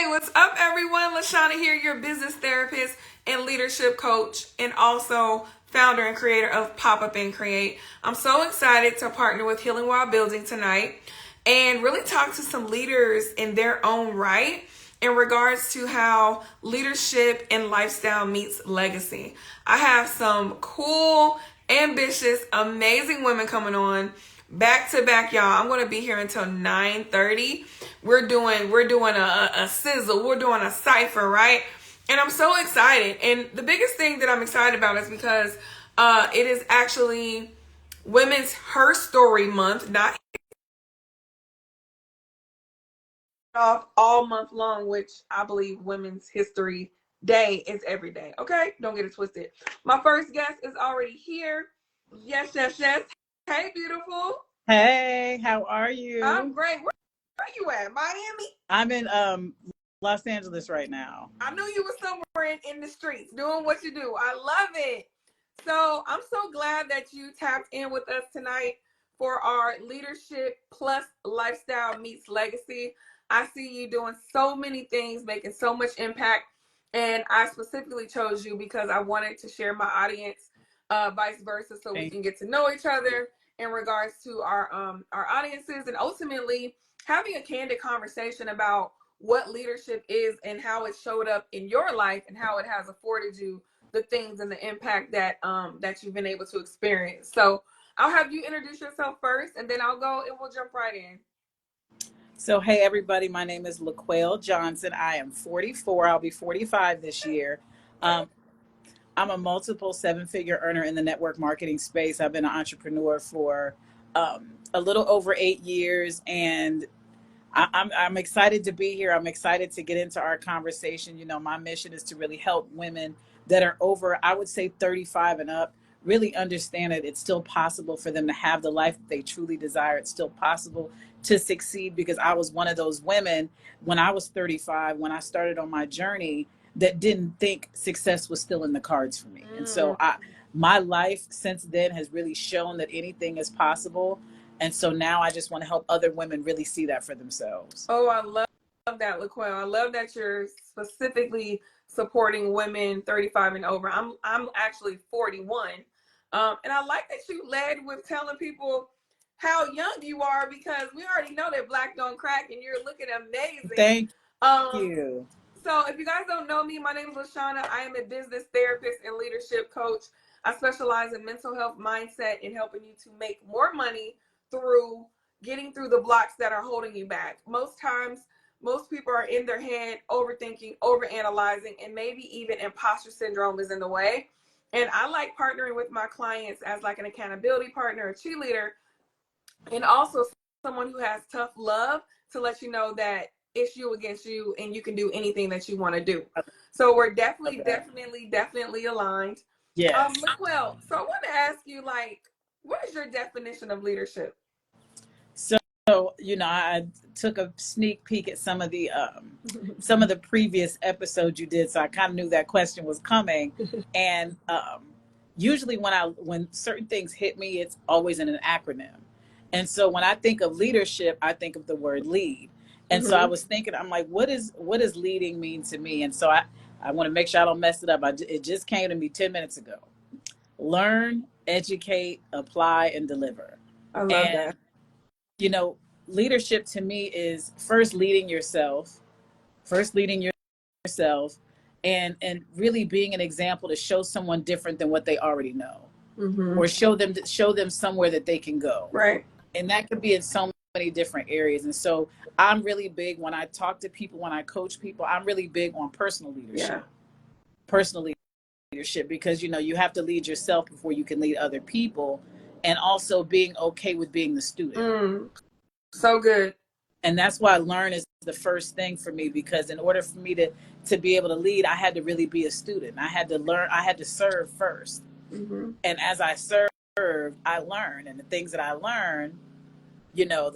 Hey, what's up, everyone? LaShana here, your business therapist and leadership coach, and also founder and creator of Pop Up and Create. I'm so excited to partner with Healing While Building tonight and really talk to some leaders in their own right in regards to how leadership and lifestyle meets legacy. I have some cool, ambitious, amazing women coming on back to back, y'all. I'm going to be here until 9:30. We're doing a sizzle. We're doing a cipher, right? And I'm so excited. And the biggest thing that I'm excited about is because it is actually Women's Her Story Month, not off all month long, which I believe Women's History Day is every day. Okay, don't get it twisted. My first guest is already here. Yes, yes, yes. Hey, beautiful. Hey, how are you? I'm great. Where you at? Miami? I'm in Los Angeles right now. I knew you were somewhere in the streets doing what you do. I love it. So I'm so glad that you tapped in with us tonight for our Leadership Plus Lifestyle Meets Legacy. I see you doing so many things, making so much impact. And I specifically chose you because I wanted to share my audience, vice versa, so we can get to know each other in regards to our audiences, and ultimately having a candid conversation about what leadership is and how it showed up in your life and how it has afforded you the things and the impact that that you've been able to experience. So I'll have you introduce yourself first, and then I'll go and we'll jump right in. So, hey, everybody, my name is LaQuail Johnson. I am 44. I'll be 45 this year. I'm a multiple seven-figure earner in the network marketing space. I've been an entrepreneur for a little over 8 years, and I'm excited to be here. I'm excited to get into our conversation. You know, my mission is to really help women that are over, I would say 35 and up, really understand that it's still possible for them to have the life that they truly desire. It's still possible to succeed, because I was one of those women when I was 35, when I started on my journey, that didn't think success was still in the cards for me. And so my life since then has really shown that anything is possible. And so now I just want to help other women really see that for themselves. Oh, I love that, LaQuail. I love that you're specifically supporting women 35 and over. I'm actually 41. And I like that you led with telling people how young you are, because we already know that black don't crack and you're looking amazing. Thank you. So if you guys don't know me, my name is LaShana. I am a business therapist and leadership coach. I specialize in mental health mindset and helping you to make more money through getting through the blocks that are holding you back. Most times, most people are in their head, overthinking, overanalyzing, and maybe even imposter syndrome is in the way. And I like partnering with my clients as like an accountability partner, a cheerleader, and also someone who has tough love to let you know that it's you against you and you can do anything that you want to do. So we're definitely aligned. Yes. LaQuail, so I want to ask you, like, what is your definition of leadership? So, you know, I took a sneak peek at some of the previous episodes you did, so I kind of knew that question was coming. And usually when certain things hit me, it's always in an acronym. And so when I think of leadership, I think of the word lead. And so I was thinking, I'm like, what does leading mean to me? And so I want to make sure I don't mess it up. It just came to me 10 minutes ago. Learn, educate, apply, and deliver. I love that. You know, leadership to me is first leading yourself, and really being an example to show someone different than what they already know, or show them somewhere that they can go. Right. And that could be in so many different areas. And so I'm really big when I talk to people, when I coach people, I'm really big on personal leadership. Personal leadership, because, you know, you have to lead yourself before you can lead other people, and also being okay with being the student. So good. And that's why learn is the first thing for me, because in order for me to be able to lead, I had to really be a student. I had to learn, I had to serve first. And as I served, I learned. And the things that I learned, you know,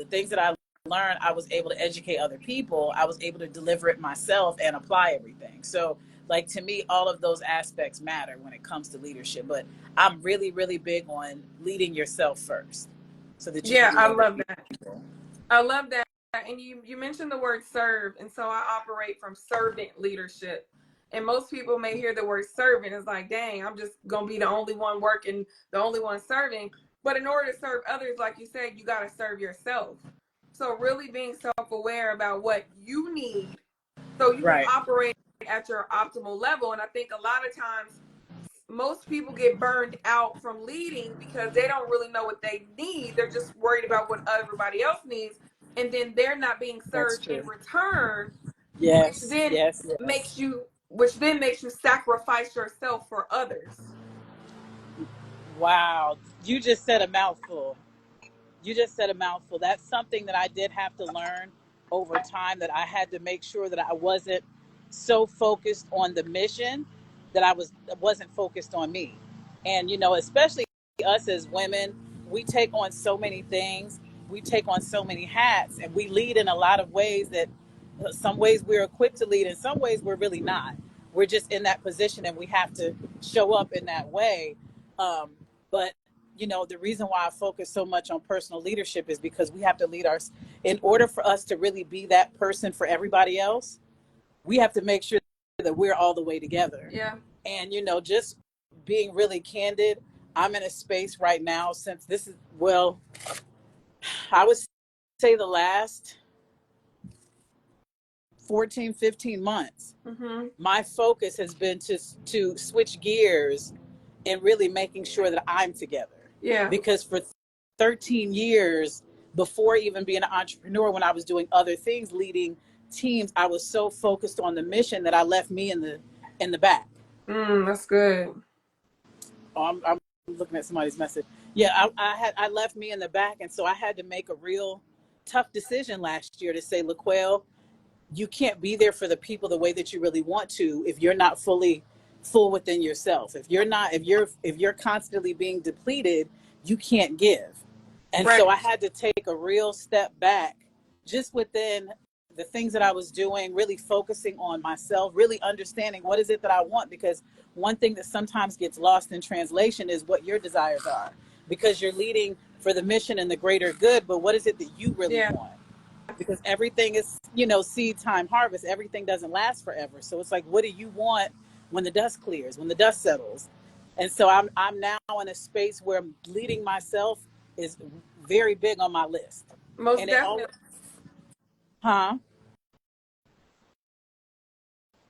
I was able to educate other people. I was able to deliver it myself and apply everything. So, like, to me, all of those aspects matter when it comes to leadership. But I'm really, really big on leading yourself first, so that you can I love that. I love that. and you mentioned the word serve, and so I operate from servant leadership. And most people may hear the word servant, it's like, dang, I'm just gonna be the only one working, the only one serving. But in order to serve others, like you said, you gotta serve yourself. So really being self-aware about what you need so you can Right. operate at your optimal level. And I think a lot of times most people get burned out from leading because they don't really know what they need. They're just worried about what everybody else needs. And then they're not being That's served in true. return, which Yes, then yes, makes yes. you sacrifice yourself for others. Wow. You just said a mouthful. You just said a mouthful. That's something that I did have to learn over time, that I had to make sure that I wasn't so focused on the mission that wasn't focused on me. And especially us as women, we take on so many things. We take on so many hats, and we lead in a lot of ways that some ways we're equipped to lead, in some ways we're really not. We're just in that position and we have to show up in that way. But the reason why I focus so much on personal leadership is because we have to lead in order for us to really be that person for everybody else, we have to make sure that we're all the way together. Yeah. And, just being really candid, I'm in a space right now, since this is, well, I would say the last 14, 15 months, Mm-hmm. my focus has been to switch gears and really making sure that I'm together. Yeah. Because for 13 years, before even being an entrepreneur, when I was doing other things, leading teams, I was so focused on the mission that I left me in the back. That's good. Oh, I'm looking at somebody's message. Yeah, I left me in the back, and so I had to make a real tough decision last year to say, LaQuelle, you can't be there for the people the way that you really want to if you're not fully full within yourself. If you're constantly being depleted, you can't give. And Right. so I had to take a real step back just within the things that I was doing, really focusing on myself, really understanding what is it that I want. Because one thing that sometimes gets lost in translation is what your desires are, because you're leading for the mission and the greater good, but what is it that you really Yeah. want? Because everything is, seed time, harvest. Everything doesn't last forever. So it's like, what do you want when the dust clears, when the dust settles? And so I'm now in a space where leading myself is very big on my list. Most And it always, definitely. huh?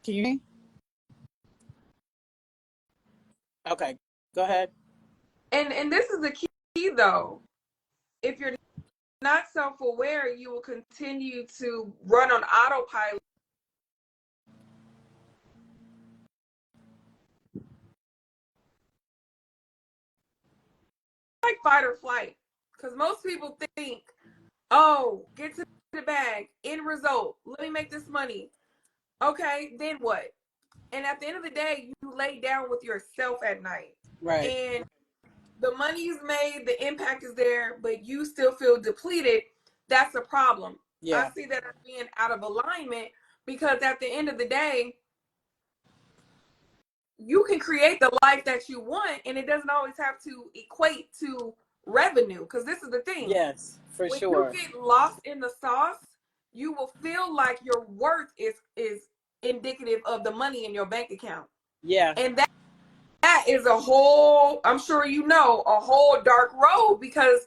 Can you hear me? Okay, go ahead. And this is the key though. If you're not self-aware, you will continue to run on autopilot, like fight or flight. Because most people think, oh, get to the bag, end result, let me make this money. Okay, then what? And at the end of the day, you lay down with yourself at night. Right. And the money is made, the impact is there, but you still feel depleted. That's a problem. I Yeah. see that as being out of alignment because at the end of the day, you can create the life that you want and it doesn't always have to equate to revenue. Because this is the thing, Yes, for when you sure. get lost in the sauce, you will feel like your worth is indicative of the money in your bank account. Yeah. And that is a whole, I'm sure a whole dark road because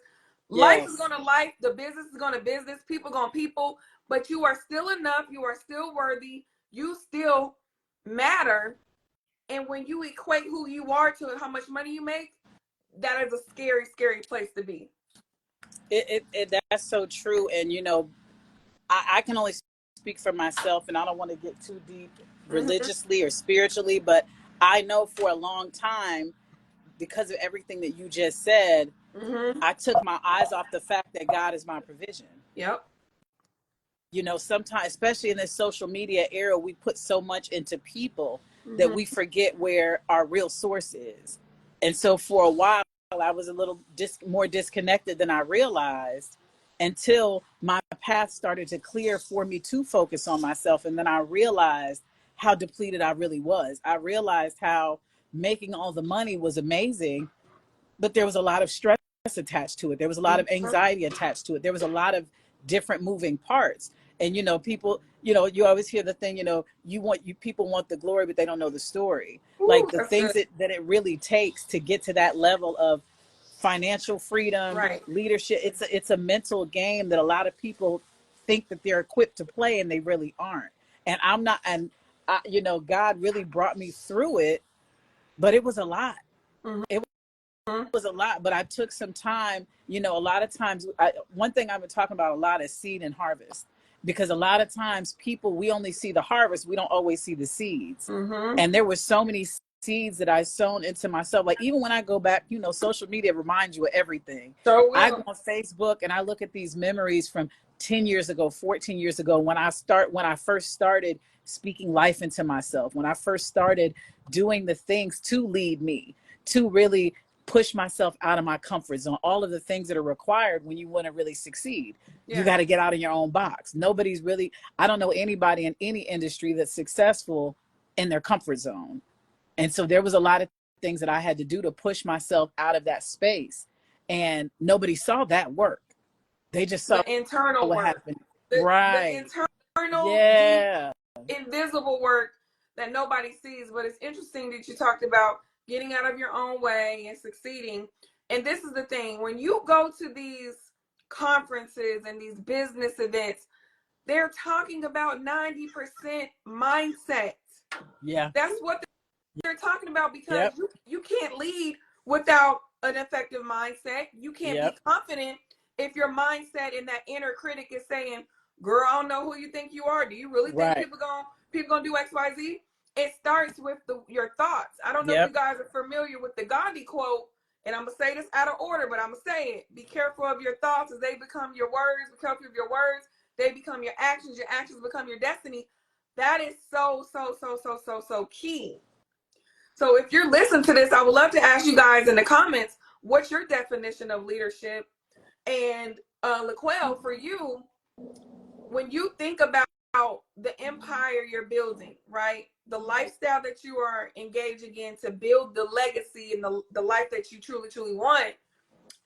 life is Yes. going to life, the business is going to business, people going to people, but you are still enough, you are still worthy, you still matter. And when you equate who you are to how much money you make, that is a scary, scary place to be. That's so true. And I can only speak for myself, and I don't want to get too deep Mm-hmm. religiously or spiritually, but I know for a long time, because of everything that you just said, Mm-hmm. I took my eyes off the fact that God is my provision. Yep. Sometimes, especially in this social media era, we put so much into people that Mm-hmm. we forget where our real source is. And so for a while, I was a little more disconnected than I realized, until my path started to clear for me to focus on myself. And then I realized how depleted I really was. I realized how making all the money was amazing, but there was a lot of stress attached to it. There was a lot of Mm-hmm. anxiety attached to it. There was a lot of different moving parts. And, people, you always hear the thing, people want the glory, but they don't know the story. Ooh, Like the that's things good. that it really takes to get to that level of financial freedom, Right. leadership. It's a mental game that a lot of people think that they're equipped to play, and they really aren't. And I'm not, and God really brought me through it, but it was a lot. It Mm-hmm. was a lot, but I took some time. A lot of times, one thing I've been talking about a lot is seed and harvest, because a lot of times we only see the harvest, we don't always see the seeds. Mm-hmm. And there were so many seeds that I sown into myself. Like even when I go back, social media reminds you of everything. So I go will. on Facebook and I look at these memories from 10 years ago, 14 years ago, when I first started speaking life into myself, when I first started doing the things to lead me, to really push myself out of my comfort zone, all of the things that are required when you want to really succeed. You Yeah. got to get out of your own box. I don't know anybody in any industry that's successful in their comfort zone. And so there was a lot of things that I had to do to push myself out of that space. And nobody saw that work. They just saw The internal what work. happened. The Right. internal, deep, Yeah. invisible work that nobody sees. But it's interesting that you talked about getting out of your own way and succeeding. And this is the thing, when you go to these conferences and these business events, they're talking about 90% mindset. Yeah. That's what they're talking about, because Yep. you can't lead without an effective mindset. You can't be Yep. confident if your mindset and that inner critic is saying, "Girl, I don't know who you think you are. Do you really think Right. people gonna do XYZ?" It starts with your thoughts. I don't know if you Yep. guys are familiar with the Gandhi quote, and I'm gonna say this out of order, but I'm gonna say it. Be careful of your thoughts, as they become your words. Be careful of your words; they become your actions. Your actions become your destiny. That is so key. So if you're listening to this, I would love to ask you guys in the comments, what's your definition of leadership? And Laquel, for you, when you think about the empire you're building, right? The lifestyle that you are engaging in to build the legacy and the life that you truly want,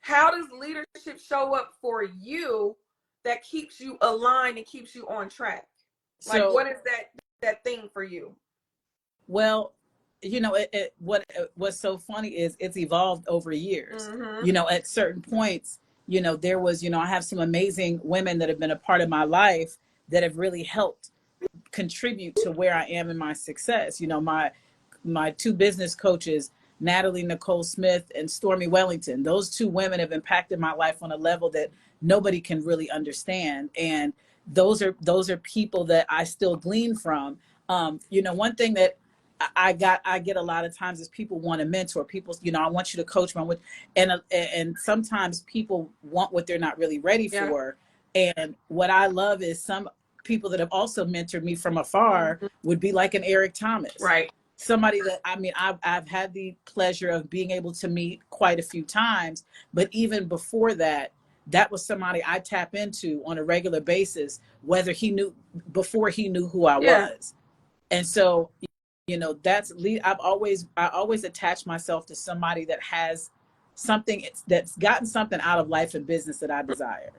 how does leadership show up for you that keeps you aligned and keeps you on track? Like, So, what is that thing for you? well, what's so funny is it's evolved over years. Mm-hmm. At certain points, there was, I have some amazing women that have been a part of my life that have really helped contribute to where I am in my success. My two business coaches, Natalie Nicole Smith and Stormy Wellington, those two women have impacted my life on a level that nobody can really understand. And those are people that I still glean from. One thing that I get a lot of times is people want to mentor people. I want you to coach me. And sometimes people want what they're not really ready Yeah. for. And what I love is some people that have also mentored me from afar Mm-hmm. would be like an Eric Thomas, Right. somebody that I've had the pleasure of being able to meet quite a few times. But even before that, that was somebody I tap into on a regular basis, whether before he knew who I Yeah. was. And so, I always attach myself to somebody that has something that's gotten something out of life and business that I desire.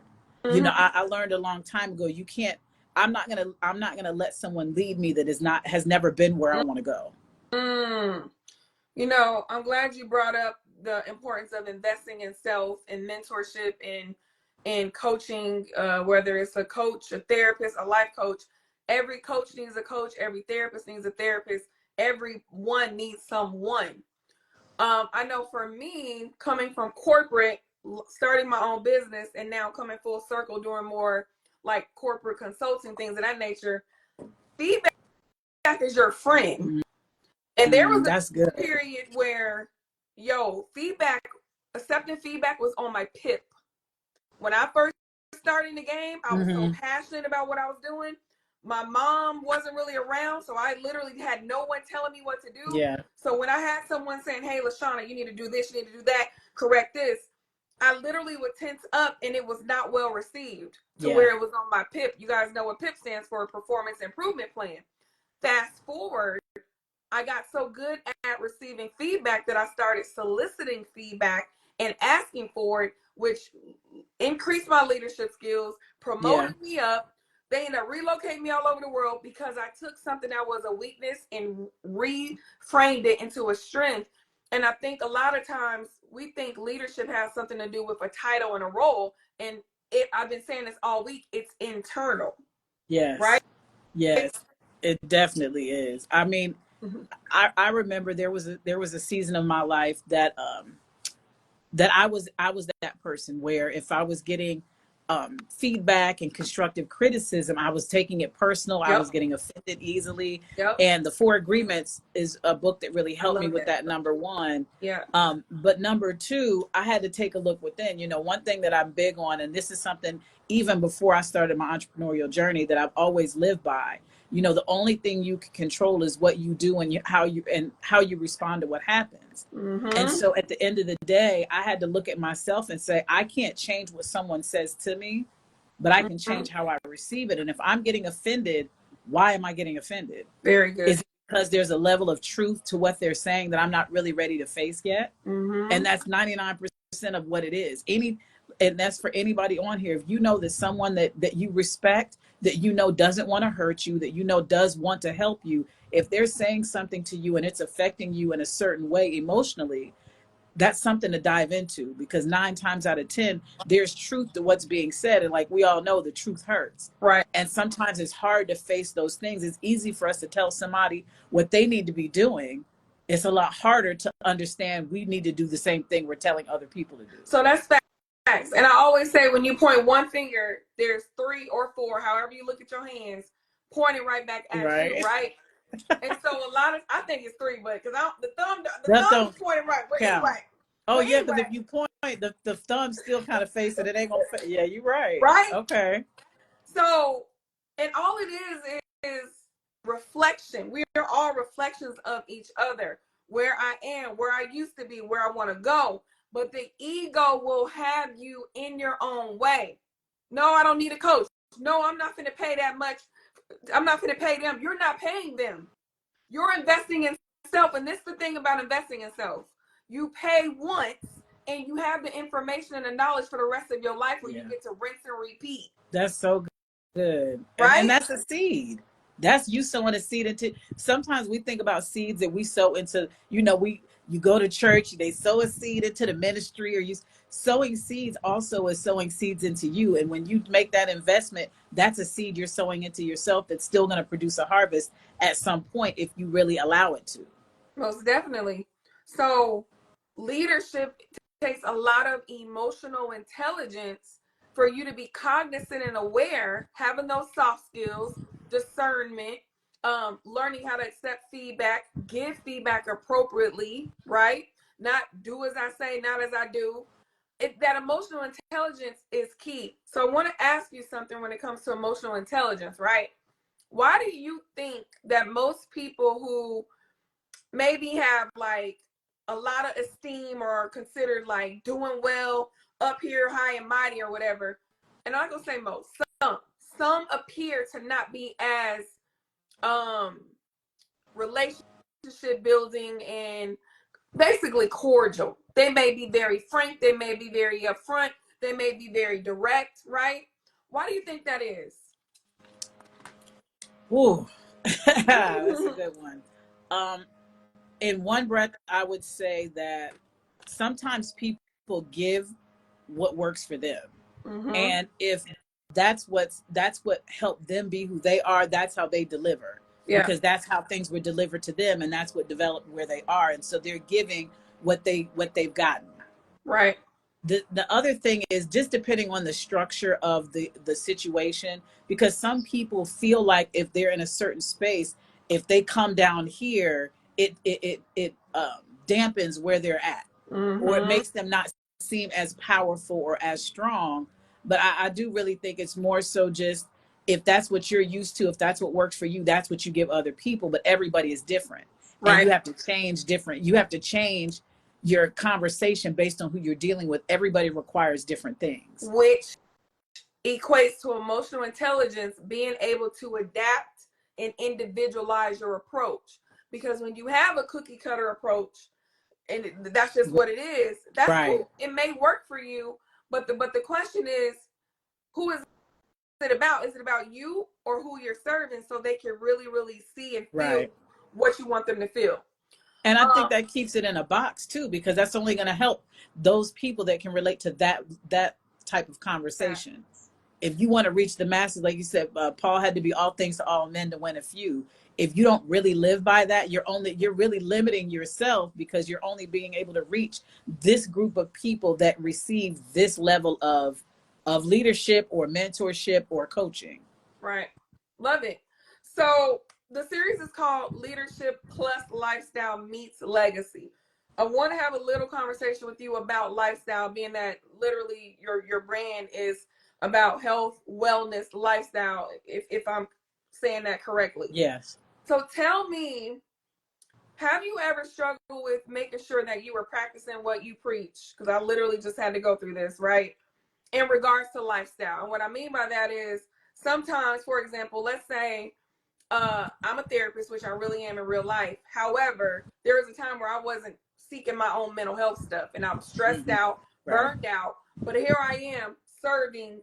Mm-hmm. I learned a long time ago, you can't, I'm not gonna let someone lead me that has never been where I want to go. Mm-hmm. I'm glad you brought up the importance of investing in self and mentorship and coaching, whether it's a coach, a therapist, a life coach. Every coach needs a coach. Every therapist needs a therapist. Everyone needs someone. I know for me, coming from corporate, starting my own business, and now coming full circle doing more like corporate consulting, things of that nature, feedback is your friend. And there was That's good. a period where, accepting feedback was on my PIP. When I first started in the game, I was so Hmm. passionate about what I was doing. My mom wasn't really around, so I literally had no one telling me what to do. Yeah. So when I had someone saying, "Hey, LaShana, you need to do this, you need to do that, correct this," I literally would tense up, and it was not well received to Yeah. where it was on my PIP. You guys know what PIP stands for, Performance Improvement Plan. Fast forward, I got so good at receiving feedback that I started soliciting feedback and asking for it, which increased my leadership skills, promoted me up. They ended up relocating me all over the world because I took something that was a weakness and reframed it into a strength. And I think a lot of times we think leadership has something to do with a title and a role. And I've been saying this all week, it's internal. Yes. Right? Yes, it definitely is. I mean, I remember there was a season of my life that I was that person where if I was getting feedback and constructive criticism, I was taking it personal. I was getting offended easily. And the Four Agreements is a book that really helped me with that. Number one. But number two, I had to take a look within. You know, one thing that I'm big on, and this is something even before I started my entrepreneurial journey that I've always lived by. You know, the only thing you can control is what you do and how you respond to what happens. And so at the end of the day, I had to look at myself and say, I can't change what someone says to me, but I can change how I receive it. And if I'm getting offended, why am I getting offended? Very good. Is it because there's a level of truth to what they're saying that I'm not really ready to face yet? And that's 99% of what it is. And that's for anybody on here. If you know that someone that you respect, that you know doesn't want to hurt you, that you know does want to help you, if they're saying something to you and it's affecting you in a certain way emotionally, that's something to dive into, because 9 times out of 10, there's truth to what's being said. And like we all know, the truth hurts. Right. And sometimes it's hard to face those things. It's easy for us to tell somebody what they need to be doing. It's a lot harder to understand we need to do the same thing we're telling other people to do. So that's facts. And I always say, when you point one finger, there's 3 or 4, however you look at your hands, pointing right back at you, right? And so a lot of, I think it's 3, but because the thumb is pointing right. But anyway. Oh yeah, because if you point, the thumb still kind of facing it, ain't gonna. Yeah, you're right. Right. Okay. So, and all it is reflection. We are all reflections of each other. Where I am, where I used to be, where I want to go. But the ego will have you in your own way. No, I don't need a coach. No, I'm not going to pay that much. I'm not going to pay them. You're not paying them. You're investing in self. And this is the thing about investing in self. You pay once and you have the information and the knowledge for the rest of your life where you get to rinse and repeat. That's so good. Right? And that's a seed. That's you sowing a seed into. Sometimes we think about seeds that we sow into, you know, you go to church, they sow a seed into the ministry, or you sowing seeds also is sowing seeds into you. And when you make that investment, that's a seed you're sowing into yourself that's still going to produce a harvest at some point if you really allow it to. Most definitely. So leadership takes a lot of emotional intelligence for you to be cognizant and aware, having those soft skills, discernment, learning how to accept feedback, give feedback appropriately, right? Not do as I say, not as I do. That emotional intelligence is key. So I want to ask you something when it comes to emotional intelligence, right? Why do you think that most people who maybe have like a lot of esteem or considered like doing well up here high and mighty or whatever, and I'm not gonna say most, some appear to not be as relationship building and basically cordial. They may be very frank, they may be very upfront, they may be very direct, right? Why do you think that is? Ooh, that's a good one. In one breath, I would say that sometimes people give what works for them. And if that's what helped them be who they are, that's how they deliver. Because that's how things were delivered to them, and that's what developed where they are. And so they're giving what they've gotten. Right. The other thing is just depending on the structure of the situation, because some people feel like if they're in a certain space, if they come down here, it dampens where they're at, or it makes them not seem as powerful or as strong. But I do really think it's more so just, if that's what you're used to, if that's what works for you, that's what you give other people. But everybody is different. Right. And you have to change different. You have to change your conversation based on who you're dealing with. Everybody requires different things. Which equates to emotional intelligence, being able to adapt and individualize your approach. Because when you have a cookie cutter approach, and that's just what it is. That's Right. cool. It may work for you, but the question is, who is it about? Is it about you or who you're serving, so they can really, really see and feel Right. what you want them to feel? And I think that keeps it in a box too, because that's only going to help those people that can relate to that type of conversation. If you want to reach the masses, like you said, Paul had to be all things to all men to win a few. If you don't really live by that, you're really limiting yourself, because you're only being able to reach this group of people that receive this level of leadership or mentorship or coaching. Right. Love it. So the series is called Leadership Plus Lifestyle Meets Legacy. I want to have a little conversation with you about lifestyle, being that literally your brand is about health, wellness, lifestyle, if I'm saying that correctly. Yes. So tell me, have you ever struggled with making sure that you were practicing what you preach? Because I literally just had to go through this, right? In regards to lifestyle. And what I mean by that is sometimes, for example, let's say I'm a therapist, which I really am in real life. However, there was a time where I wasn't seeking my own mental health stuff, and I was stressed out, Right. burned out. But here I am serving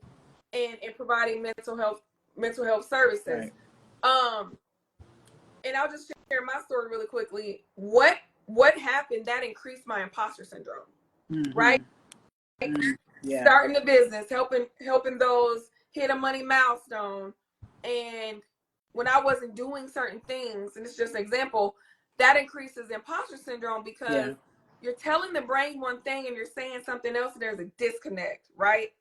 and providing mental health services. Right. And I'll just share my story really quickly. What happened that increased my imposter syndrome, right? Yeah. Starting the business, helping those hit a money milestone, and when I wasn't doing certain things, and it's just an example, that increases imposter syndrome, because you're telling the brain one thing and you're saying something else, and there's a disconnect, right?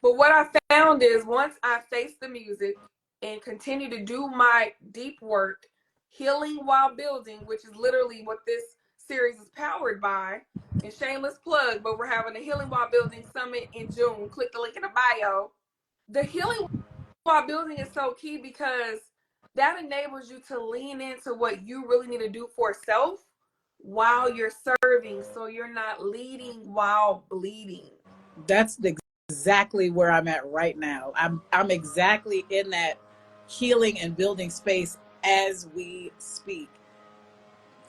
But what I found is, once I faced the music and continue to do my deep work, healing while building, which is literally what this series is powered by, and shameless plug, but we're having a Healing While Building Summit in June. Click the link in the bio. The healing while building is so key, because that enables you to lean into what you really need to do for self while you're serving, so you're not leading while bleeding. That's exactly where I'm at right now. I'm exactly in that healing and building space as we speak.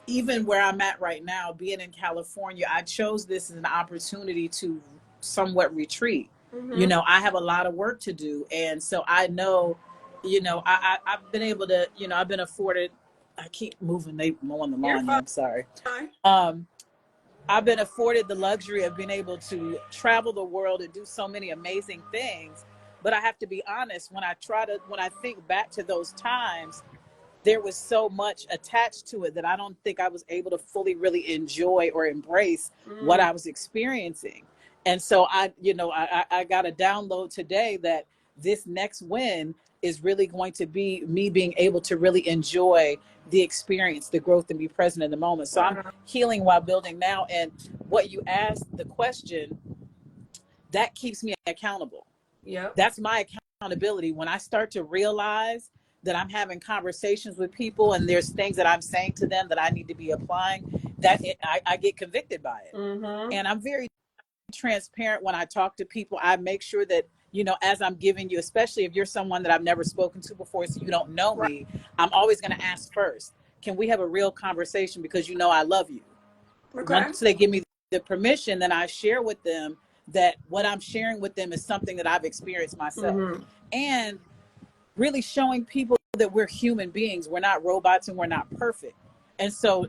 Even where I'm at right now, being in California, I chose this as an opportunity to somewhat retreat. You know, I have a lot of work to do. And so I know, I've been able to, I've been afforded, I keep moving, they mowing the lawn, I'm sorry. I've been afforded the luxury of being able to travel the world and do so many amazing things. But I have to be honest, when I think back to those times, there was so much attached to it that I don't think I was able to fully really enjoy or embrace what I was experiencing. And so I got a download today that this next win is really going to be me being able to really enjoy the experience, the growth, and be present in the moment. So I'm healing while building now. And what you asked, the question, that keeps me accountable. That's my accountability. When I start to realize that I'm having conversations with people and there's things that I'm saying to them that I need to be applying, I get convicted by it. And I'm very transparent when I talk to people. I make sure that, as I'm giving you, especially if you're someone that I've never spoken to before, so you don't know me, I'm always going to ask first, can we have a real conversation, because I love you. Once they give me the permission, then I share with them that what I'm sharing with them is something that I've experienced myself. And really showing people that we're human beings. We're not robots and we're not perfect. And so,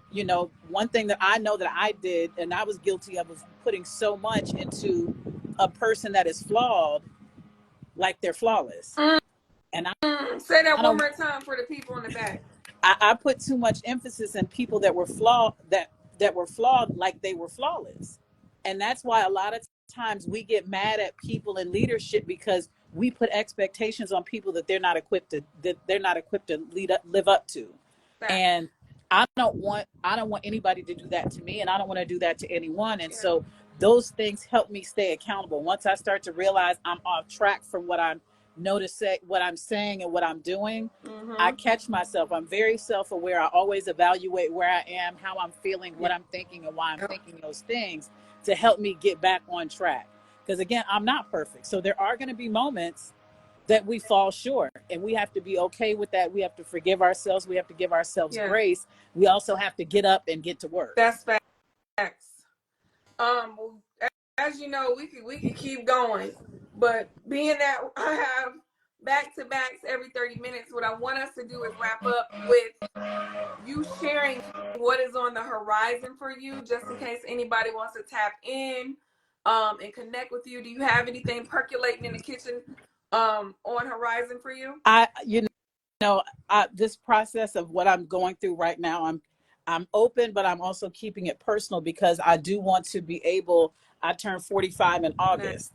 one thing that I know that I did, and I was guilty of, was putting so much into a person that is flawed, like they're flawless. And say that one more time for the people in the back. I put too much emphasis in people that were flawed, that were flawed like they were flawless. And that's why a lot of times we get mad at people in leadership, because we put expectations on people that they're not equipped to live up to. And I don't want anybody to do that to me, and I don't want to do that to anyone. And so those things help me stay accountable. Once I start to realize I'm off track from what I'm what I'm saying and what I'm doing, I catch myself. I'm very self-aware. I always evaluate where I am, how I'm feeling, what I'm thinking, and why I'm thinking those things, to help me get back on track. Because again, I'm not perfect. So there are going to be moments that we fall short, and we have to be okay with that. We have to forgive ourselves. We have to give ourselves grace. We also have to get up and get to work. That's fact. Well, as you know, we could keep going, but being that I have back to backs every 30 minutes, what I want us to do is wrap up with you sharing what is on the horizon for you, just in case anybody wants to tap in and connect with you. Do you have anything percolating in the kitchen on horizon for you? This process of what I'm going through right now, I'm open, but I'm also keeping it personal because I do want to be able. I turned 45 in August,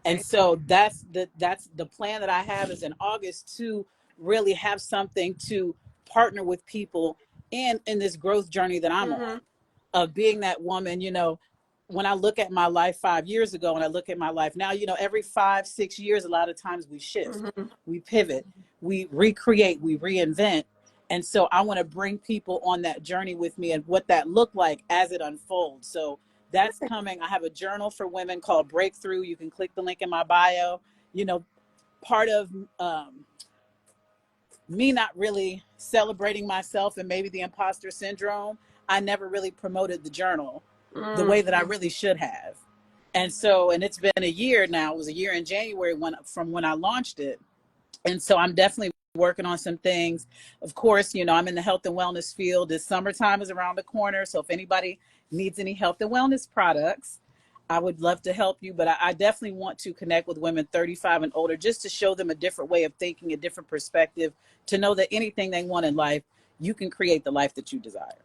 and so that's the plan that I have is in August to really have something to partner with people in this growth journey that I'm on, of being that woman. When I look at my life 5 years ago and I look at my life now, every 5-6 years, a lot of times we shift, we pivot, we recreate, we reinvent. And so I want to bring people on that journey with me and what that looked like as it unfolds. So that's coming. I have a journal for women called Breakthrough. You can click the link in my bio. Part of me not really celebrating myself and maybe the imposter syndrome, I never really promoted the journal the way that I really should have. And it's been a year now. It was a year in January from when I launched it. And so I'm definitely working on some things. Of course, I'm in the health and wellness field. This summertime is around the corner. So if anybody needs any health and wellness products, I would love to help you. But I definitely want to connect with women 35 and older, just to show them a different way of thinking, a different perspective, to know that anything they want in life, you can create the life that you desire.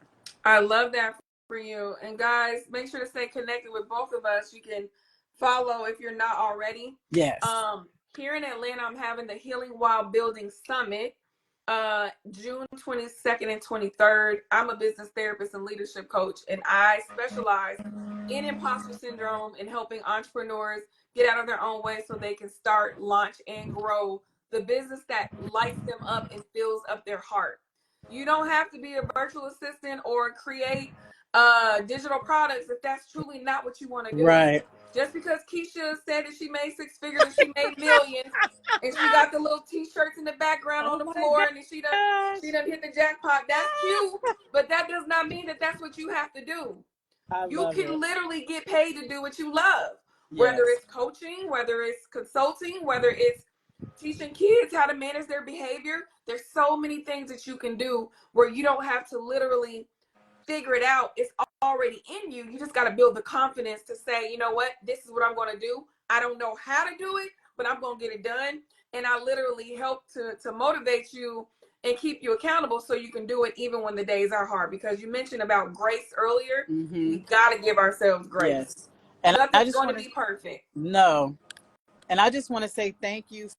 I love that for you. And guys, make sure to stay connected with both of us. You can follow if you're not already. Yes. Here in Atlanta, I'm having the Healing While Building Summit, June 22nd and 23rd. I'm a business therapist and leadership coach, and I specialize in imposter syndrome and helping entrepreneurs get out of their own way so they can start, launch, and grow the business that lights them up and fills up their heart. You don't have to be a virtual assistant or create digital products if that's truly not what you want to do. Right. Just because Keisha said that she made 6 figures and she made millions and she got the little t-shirts in the background on the floor and she done hit the jackpot. That's cute, but that does not mean that that's what you have to do. You can literally get paid to do what you love, whether it's coaching, whether it's consulting, whether it's teaching kids how to manage their behavior. There's so many things that you can do where you don't have to literally figure it out. It's already in you. You just got to build the confidence to say, you know what, this is what I'm going to do. I don't know how to do it, but I'm going to get it done. And I literally help to motivate you and keep you accountable so you can do it even when the days are hard. Because you mentioned about grace earlier. We got to give ourselves grace. Yes. And nothing's going to be perfect. No. And I just want to say thank you.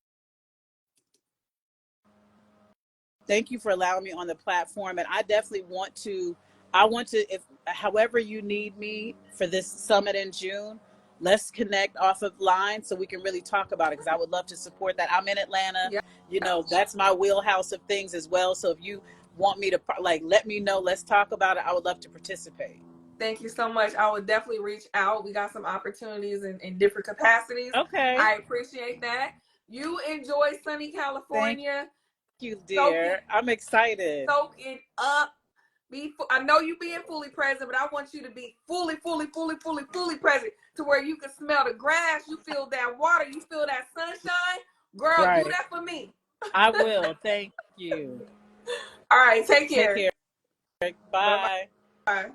Thank you for allowing me on the platform. And I definitely want to, if however you need me for this summit in June, let's connect off of line so we can really talk about it, because I would love to support that. I'm in Atlanta. That's my wheelhouse of things as well. So if you want me to let me know, let's talk about it. I would love to participate. Thank you so much. I would definitely reach out. We got some opportunities in different capacities. Okay. I appreciate that. You enjoy sunny California. Thank you, dear. I'm excited. Soak it up. I know you being fully present, but I want you to be fully present to where you can smell the grass, you feel that water, you feel that sunshine. Girl, do that for me. I will. Thank you. All right, take care. Bye. Bye.